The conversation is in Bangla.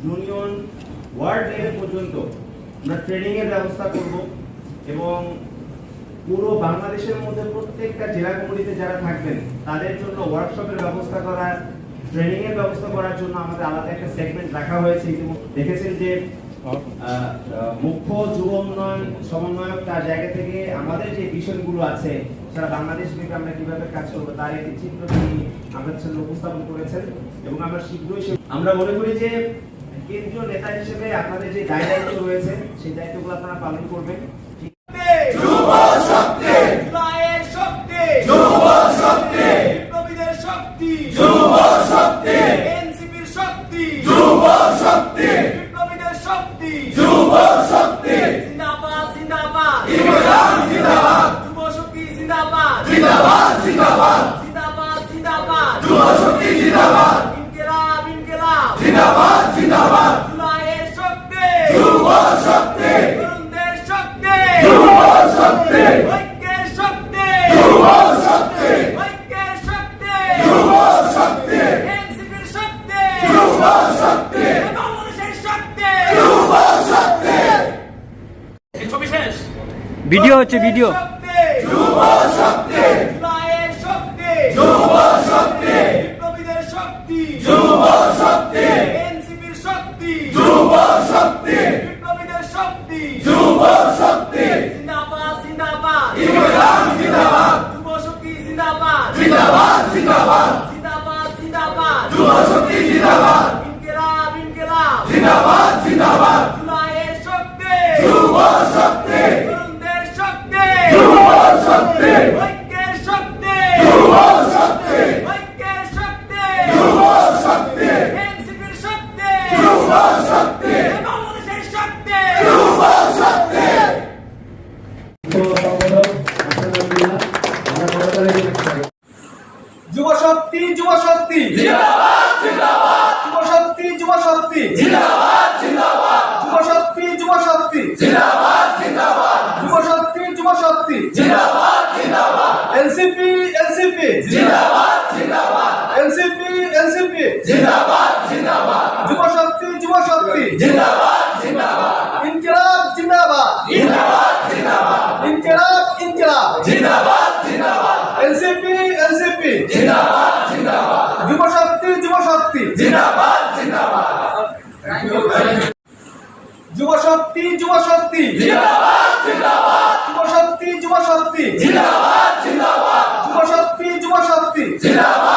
ইউনিয়ন ওয়ার্ড লেভেল পর্যন্ত আমরা ট্রেনিং এর ব্যবস্থা করব এবং পুরো বাংলাদেশের মধ্যে প্রত্যেকটা জেলা কমিটিতে যারা থাকবেন তাদের জন্য ওয়ার্কশপের ব্যবস্থা করা, ট্রেনিং এর ব্যবস্থা করার জন্য আমাদের আলাদা একটা সেগমেন্ট রাখা হয়েছে। দেখেছেন যে মুখ্য যুব উন্নয়ন সমন্বয়ক তার জায়গা থেকে আমাদের যে বিষয়গুলো আছে সারা বাংলাদেশ থেকে আমরা কিভাবে কাজ করবো তার একটি চিত্র তিনি আমাদের সামনে উপস্থাপন করেছেন এবং আমরা শীঘ্রই আমরা মনে করি যে কেন্দ্রীয় নেতা হিসেবে আপনাদের যে দায়িত্ব রয়েছে সেই দায়িত্বগুলো আপনারা পালন করবেন। যুব শক্তি, জুলাইয়ের শক্তি, যুব শক্তি, বিপ্লবীদের শক্তি, যুব শক্তি, এনসিপির শক্তি, যুব শক্তি, বিপ্লবীদের শক্তি, যুব শক্তি, জিন্দাবাদ জিন্দাবাদ, ইনকিলাব জিন্দাবাদ, যুব শক্তি জিন্দাবাদ, জিন্দাবাদ জিন্দাবাদ, জিন্দাবাদ জিন্দাবাদ, যুব শক্তি জিন্দাবাদ, ইনকিলাব ইনকিলাব, জিন্দাবাদ জিন্দাবাদ, জুলাইয়ের শক্তি, যুব শক্তি, তরুণদের শক্তি, শক্তি, ঐক্যের শক্তি, যুব শক্তি, ঐক্যের শক্তি, যুব শক্তি, এনসিপির শক্তি, যুব শক্তি, বাংলাদেশের শক্তি, যুব শক্তি। ভিডিও হচ্ছে ভিডিও। যুব শক্তি, জুলাইয়ের শক্তি, যুব শক্তি, বিপ্লবীদের শক্তি, যুব শক্তি, এনসিপির শক্তি, যুব শক্তি, বিপ্লবীদের শক্তি, যুব শক্তি, জিন্দাবাদ জিন্দাবাদ, ইনকিলাব জিন্দাবাদ, যুব শক্তি জিন্দাবাদ, জিন্দাবাদ জিন্দাবাদ, জিন্দাবাদ জিন্দাবাদ, যুব শক্তি জিন্দাবাদ, ইনকিলাব ইনকিলাব, জিন্দাবাদ জিন্দাবাদ, জুলাইয়ের শক্তি, যুব শক্তি, তরুণদের শক্তি, যুব শক্তি, ঐক্যের শক্তি, যুব শক্তি, ঐক্যের শক্তি, যুব শক্তি, এনসিপির শক্তি, যুব শক্তি, বাংলাদেশের শক্তি, যুব শক্তি। যুব শক্তি, যুব শক্তি, জিন্দাবাদ জিন্দাবাদ, যুব শক্তি, যুব শক্তি, জিন্দাবাদ জিন্দাবাদ, যুব শক্তি, যুব শক্তি, জিন্দাবাদ জিন্দাবাদ, যুব শক্তি, যুব শক্তি, জিন্দাবাদ জিন্দাবাদ, এনসিপি, এনসিপি, জিন্দাবাদ জিন্দাবাদ, এনসিপি, এনসিপি, জিন্দাবাদ জিন্দাবাদ, যুব শক্তি, যুব শক্তি, জিন্দাবাদ জিন্দাবাদ, ইনকিলাব জিন্দাবাদ, জিন্দাবাদ জিন্দাবাদ, ইনকিলাব ইনকিলাব, জিন্দাবাদ জিন্দাবাদ, এনসিপি, এনসিপি, জিন্দাবাদ জিন্দাবাদ, যুব শক্তি, যুব শক্তি, জিন্দাবাদ জিন্দাবাদ, যুব শক্তি, যুব শক্তি, জিন্দাবাদ জিন্দাবাদ, যুব শক্তি, যুব শক্তি, জিন্দাবাদ জিন্দাবাদ, যুব শক্তি, যুব শক্তি, জিন্দাবাদ